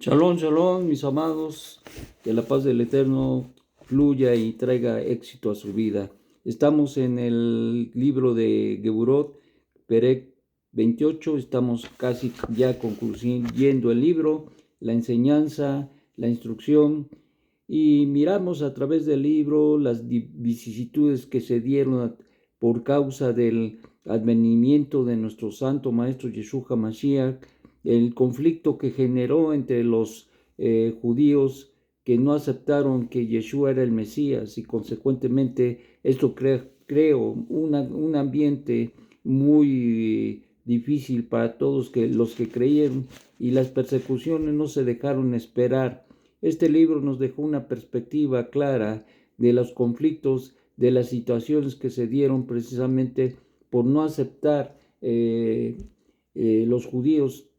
Shalom, shalom, mis amados, que la paz del Eterno fluya y traiga éxito a su vida. Estamos en el libro de Geburot, Perek 28, estamos casi ya concluyendo el libro, la enseñanza, la instrucción, y miramos a través del libro las vicisitudes que se dieron por causa del advenimiento de nuestro santo maestro Yeshua HaMashiach, el conflicto que generó entre los judíos que no aceptaron que Yeshua era el Mesías, y consecuentemente esto creó un ambiente muy difícil para todos los que creyeron, y las persecuciones no se dejaron esperar. Este libro nos dejó una perspectiva clara de los conflictos, de las situaciones que se dieron precisamente por no aceptar los judíos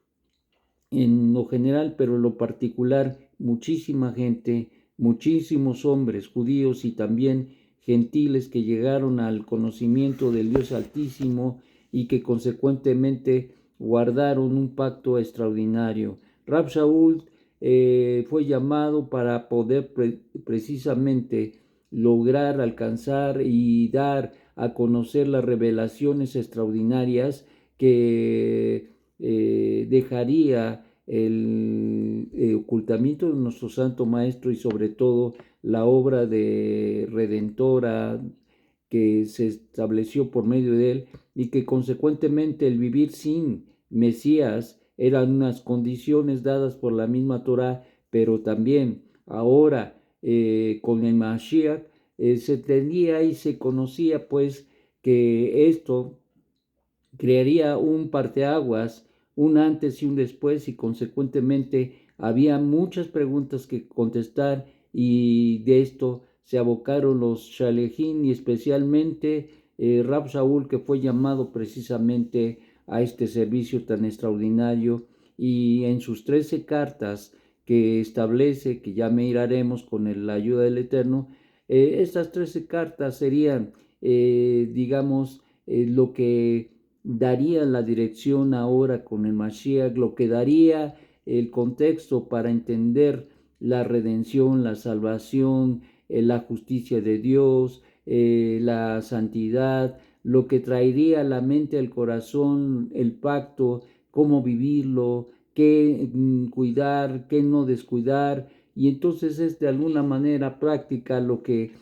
en lo general, pero en lo particular, muchísima gente, muchísimos hombres judíos y también gentiles que llegaron al conocimiento del Dios Altísimo y que consecuentemente guardaron un pacto extraordinario. Rab Shaul fue llamado para poder precisamente lograr alcanzar y dar a conocer las revelaciones extraordinarias que dejaría el ocultamiento de nuestro Santo Maestro y sobre todo la obra de redentora que se estableció por medio de él, y que consecuentemente el vivir sin Mesías eran unas condiciones dadas por la misma Torá, pero también ahora con el Mashiach se tenía y se conocía pues que esto crearía un parteaguas, un antes y un después, y consecuentemente había muchas preguntas que contestar, y de esto se abocaron los Shalejín y especialmente Rab Shaul, que fue llamado precisamente a este servicio tan extraordinario, y en sus 13 cartas que establece, que ya miraremos con la ayuda del Eterno, estas 13 cartas serían, digamos, lo que daría la dirección ahora con el Mashiach, lo que daría el contexto para entender la redención, la salvación, la justicia de Dios, la santidad, lo que traería a la mente, al corazón, el pacto, cómo vivirlo, qué cuidar, qué no descuidar. Y entonces es de alguna manera práctica lo que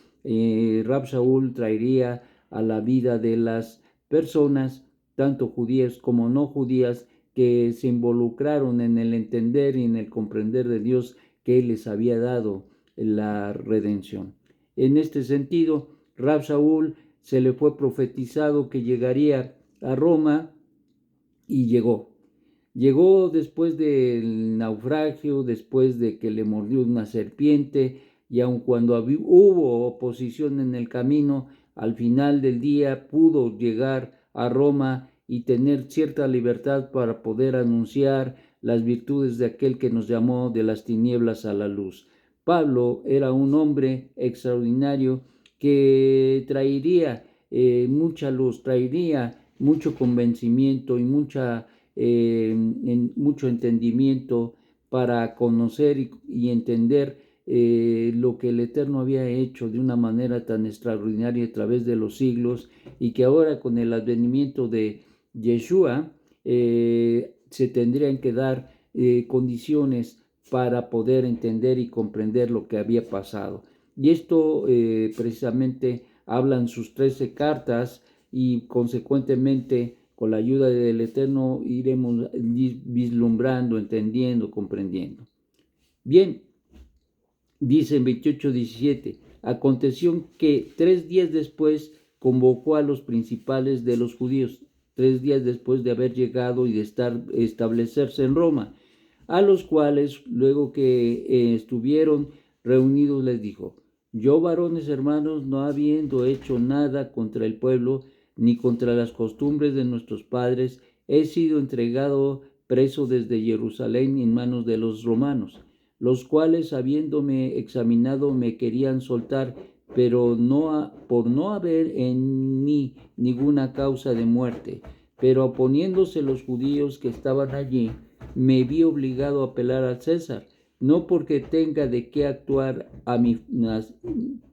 Rab Shaul traería a la vida de las personas, tanto judías como no judías, que se involucraron en el entender y en el comprender de Dios, que Él les había dado la redención. En este sentido, Rab Shaul se le fue profetizado que llegaría a Roma, y llegó. Llegó después del naufragio, después de que le mordió una serpiente, y aun cuando hubo oposición en el camino, al final del día pudo llegar a Roma y tener cierta libertad para poder anunciar las virtudes de aquel que nos llamó de las tinieblas a la luz. Pablo era un hombre extraordinario que traería mucha luz, traería mucho convencimiento y mucho entendimiento para conocer y entender lo que el Eterno había hecho de una manera tan extraordinaria a través de los siglos, y que ahora con el advenimiento de Yeshua se tendrían que dar condiciones para poder entender y comprender lo que había pasado. Y esto precisamente hablan sus 13 cartas, y consecuentemente con la ayuda del Eterno iremos vislumbrando, entendiendo, comprendiendo. Bien, dice en 28:17, aconteció que 3 días después convocó a los principales de los judíos, 3 días después de haber llegado y de establecerse en Roma, a los cuales luego que estuvieron reunidos les dijo: yo, varones hermanos, no habiendo hecho nada contra el pueblo, ni contra las costumbres de nuestros padres, he sido entregado preso desde Jerusalén en manos de los romanos, los cuales, habiéndome examinado, me querían soltar, pero por no haber en mí ninguna causa de muerte. Pero oponiéndose los judíos que estaban allí, me vi obligado a apelar al César, no porque tenga de qué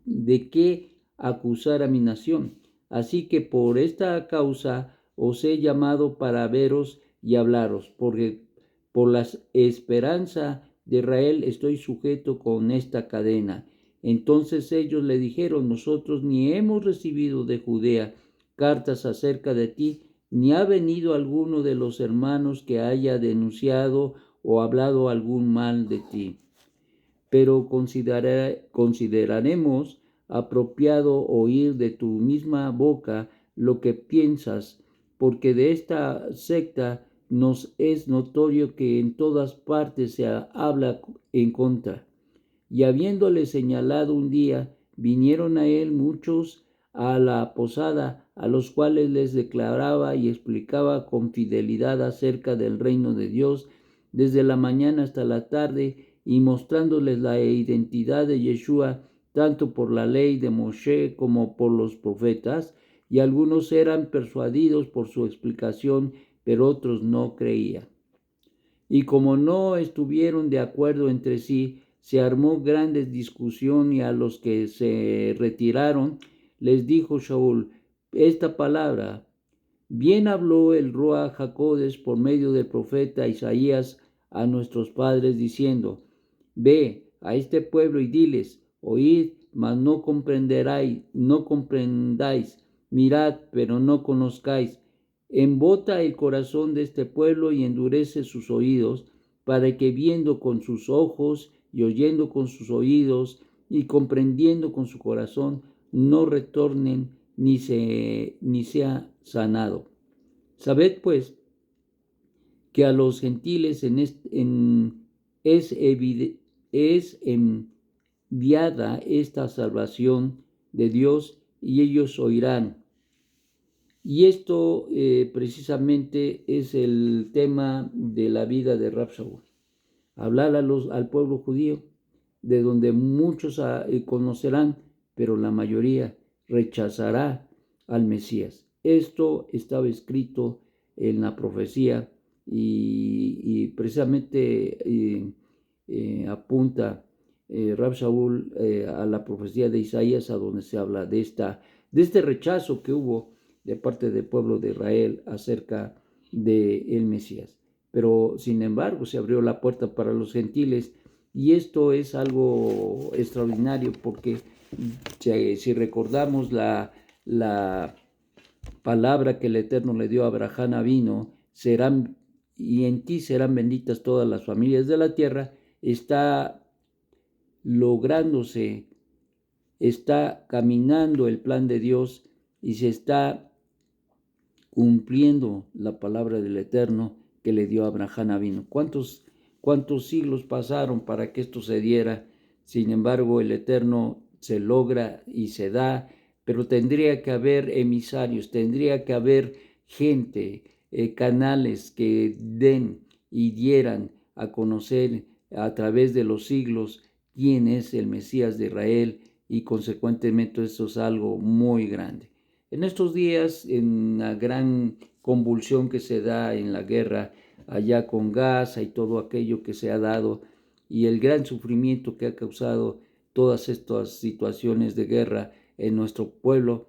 de qué acusar a mi nación. Así que por esta causa os he llamado para veros y hablaros, porque por la esperanza de Israel estoy sujeto con esta cadena. Entonces ellos le dijeron: nosotros ni hemos recibido de Judea cartas acerca de ti, ni ha venido alguno de los hermanos que haya denunciado o hablado algún mal de ti. Pero consideraremos apropiado oír de tu misma boca lo que piensas, porque de esta secta nos es notorio que en todas partes se habla en contra. Y habiéndole señalado un día, vinieron a él muchos a la posada, a los cuales les declaraba y explicaba con fidelidad acerca del reino de Dios, desde la mañana hasta la tarde, y mostrándoles la identidad de Yeshua, tanto por la ley de Moshe como por los profetas, y algunos eran persuadidos por su explicación, pero otros no creían. Y como no estuvieron de acuerdo entre sí, se armó grande discusión, y a los que se retiraron les dijo Shaul esta palabra: bien habló el Ruach HaKodesh por medio del profeta Isaías a nuestros padres, diciendo: ve a este pueblo y diles: oíd, mas no comprendáis, mirad, pero no conozcáis. Embota el corazón de este pueblo y endurece sus oídos, para que viendo con sus ojos y oyendo con sus oídos y comprendiendo con su corazón, no retornen ni sea sanado. Sabed pues que a los gentiles es enviada esta salvación de Dios, y ellos oirán. Y esto precisamente es el tema de la vida de Rab Shaul. Hablar al pueblo judío, de donde muchos conocerán, pero la mayoría rechazará al Mesías. Esto estaba escrito en la profecía, y precisamente apunta Rab Shaul a la profecía de Isaías, a donde se habla de este rechazo que hubo de parte del pueblo de Israel acerca del Mesías. Pero sin embargo se abrió la puerta para los gentiles, y esto es algo extraordinario, porque si recordamos la palabra que el Eterno le dio a Abraham Avino, y en ti serán benditas todas las familias de la tierra, está lográndose, está caminando el plan de Dios, y se está cumpliendo la palabra del Eterno que le dio a Abraham Avino. ¿Cuántos siglos pasaron para que esto se diera? Sin embargo, el Eterno se logra y se da, pero tendría que haber emisarios, tendría que haber gente, canales que den y dieran a conocer a través de los siglos quién es el Mesías de Israel, y consecuentemente eso es algo muy grande. En estos días, en la gran convulsión que se da en la guerra allá con Gaza y todo aquello que se ha dado, y el gran sufrimiento que ha causado todas estas situaciones de guerra en nuestro pueblo,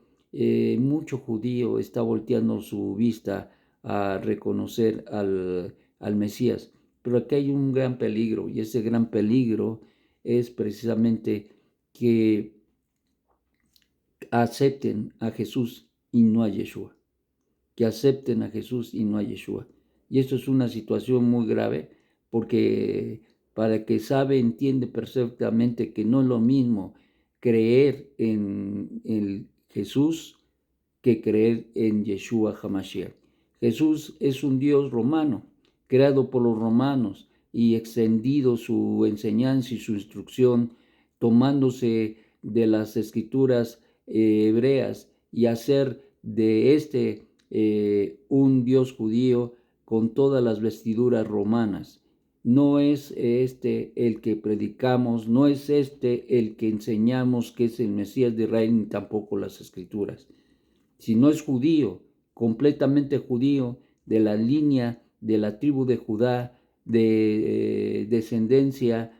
mucho judío está volteando su vista a reconocer al Mesías. Pero aquí hay un gran peligro, y ese gran peligro es precisamente que acepten a Jesús y no a Yeshua. Que acepten a Jesús y no a Yeshua. Y esto es una situación muy grave, porque para el que sabe, entiende perfectamente que no es lo mismo creer en el Jesús que creer en Yeshua HaMashiach. Jesús es un Dios romano, creado por los romanos y extendido su enseñanza y su instrucción, tomándose de las escrituras hebreas, y hacer de un Dios judío con todas las vestiduras romanas. No es este el que predicamos, no es este el que enseñamos que es el Mesías de Israel, ni tampoco las escrituras. Si no es judío, completamente judío, de la línea de la tribu de Judá, de descendencia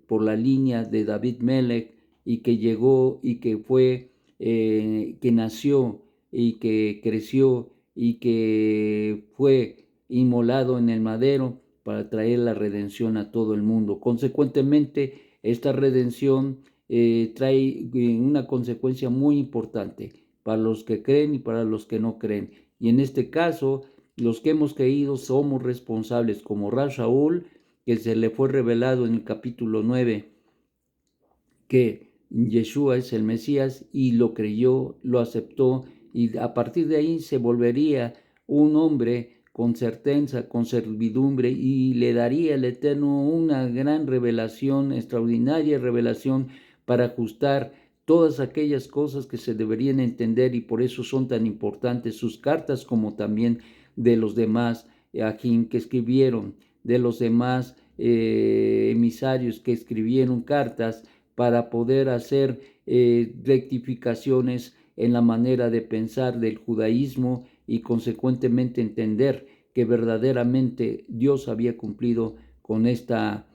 por la línea de David Melech, y que llegó y que fue, que nació y que creció y que fue inmolado en el madero para traer la redención a todo el mundo. Consecuentemente, esta redención trae una consecuencia muy importante para los que creen y para los que no creen. Y en este caso, los que hemos creído somos responsables, como Rab Shaul, que se le fue revelado en el capítulo 9, que Yeshua es el Mesías, y lo creyó, lo aceptó, y a partir de ahí se volvería un hombre con certeza, con servidumbre, y le daría el Eterno una gran revelación, extraordinaria revelación, para ajustar todas aquellas cosas que se deberían entender, y por eso son tan importantes sus cartas, como también de los demás Ajim que escribieron, de los demás emisarios que escribieron cartas, para poder hacer rectificaciones en la manera de pensar del judaísmo, y consecuentemente entender que verdaderamente Dios había cumplido con esta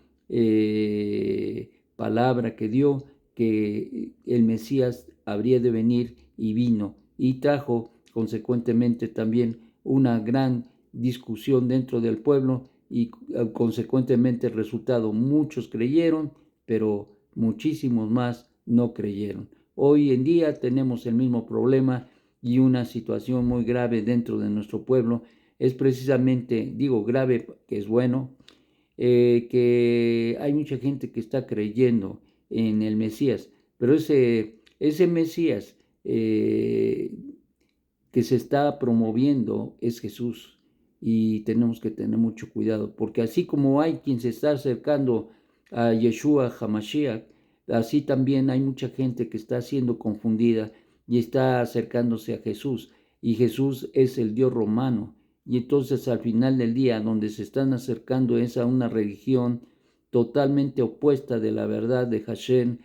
palabra que dio, que el Mesías habría de venir, y vino, y trajo consecuentemente también una gran discusión dentro del pueblo, y consecuentemente el resultado: muchos creyeron, pero muchísimos más no creyeron. Hoy en día tenemos el mismo problema, y una situación muy grave dentro de nuestro pueblo es precisamente, digo grave que es bueno, que hay mucha gente que está creyendo en el Mesías, pero ese Mesías que se está promoviendo es Jesús, y tenemos que tener mucho cuidado, porque así como hay quien se está acercando a Yeshua HaMashiach, así también hay mucha gente que está siendo confundida y está acercándose a Jesús, y Jesús es el Dios romano. Y entonces al final del día, donde se están acercando es a una religión totalmente opuesta de la verdad de Hashem,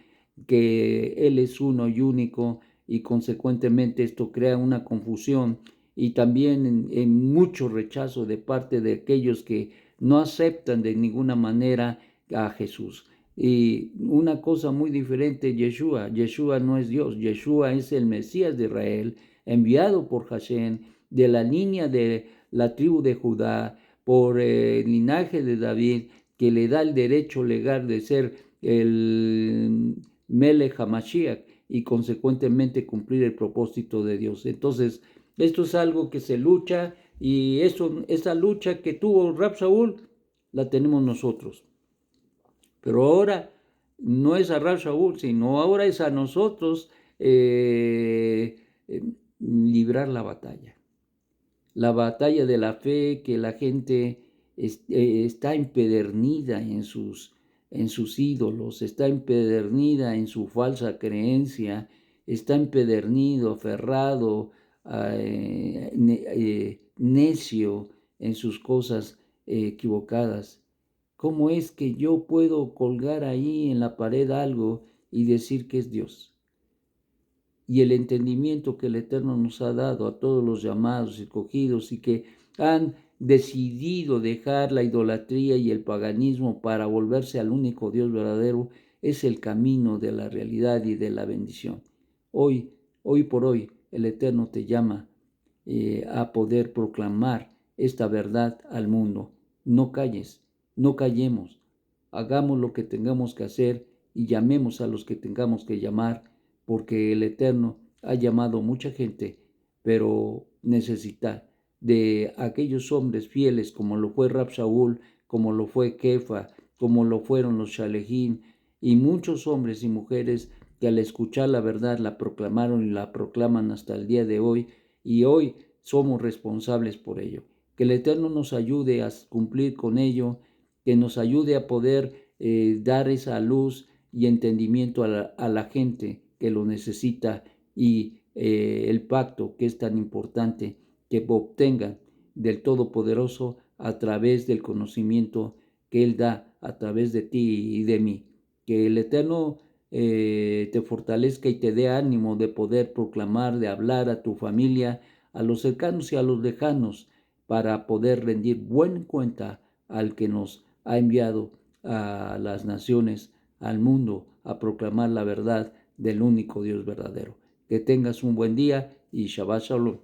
que Él es uno y único, y consecuentemente esto crea una confusión, y también en mucho rechazo de parte de aquellos que no aceptan de ninguna manera a Jesús. Y una cosa muy diferente: Yeshua no es Dios, Yeshua es el Mesías de Israel, enviado por Hashem, de la línea de la tribu de Judá, por el linaje de David, que le da el derecho legal de ser el Melech HaMashiach, y consecuentemente cumplir el propósito de Dios. Entonces, esto es algo que se lucha, y esa lucha que tuvo Rab Shaul la tenemos nosotros. Pero ahora no es a Rab Shaul, sino ahora es a nosotros librar la batalla. La batalla de la fe, que la gente está empedernida en sus ídolos, está empedernida en su falsa creencia, está empedernido, aferrado, necio en sus cosas equivocadas. ¿Cómo es que yo puedo colgar ahí en la pared algo y decir que es Dios? Y el entendimiento que el Eterno nos ha dado a todos los llamados, escogidos, y que han decidido dejar la idolatría y el paganismo para volverse al único Dios verdadero, es el camino de la realidad y de la bendición. Hoy por hoy, el Eterno te llama a poder proclamar esta verdad al mundo. No calles, no callemos, hagamos lo que tengamos que hacer, y llamemos a los que tengamos que llamar, porque el Eterno ha llamado mucha gente, pero necesita de aquellos hombres fieles, como lo fue Rab Shaul, como lo fue Kefa, como lo fueron los Shalejín, y muchos hombres y mujeres que al escuchar la verdad la proclamaron y la proclaman hasta el día de hoy, y hoy somos responsables por ello. Que el Eterno nos ayude a cumplir con ello, que nos ayude a poder dar esa luz y entendimiento a la gente que lo necesita, y el pacto que es tan importante, que obtengan del Todopoderoso a través del conocimiento que Él da a través de ti y de mí. Que el Eterno te fortalezca y te dé ánimo de poder proclamar, de hablar a tu familia, a los cercanos y a los lejanos, para poder rendir buena cuenta al que nos ha enviado a las naciones, al mundo, a proclamar la verdad del único Dios verdadero. Que tengas un buen día y Shabbat Shalom.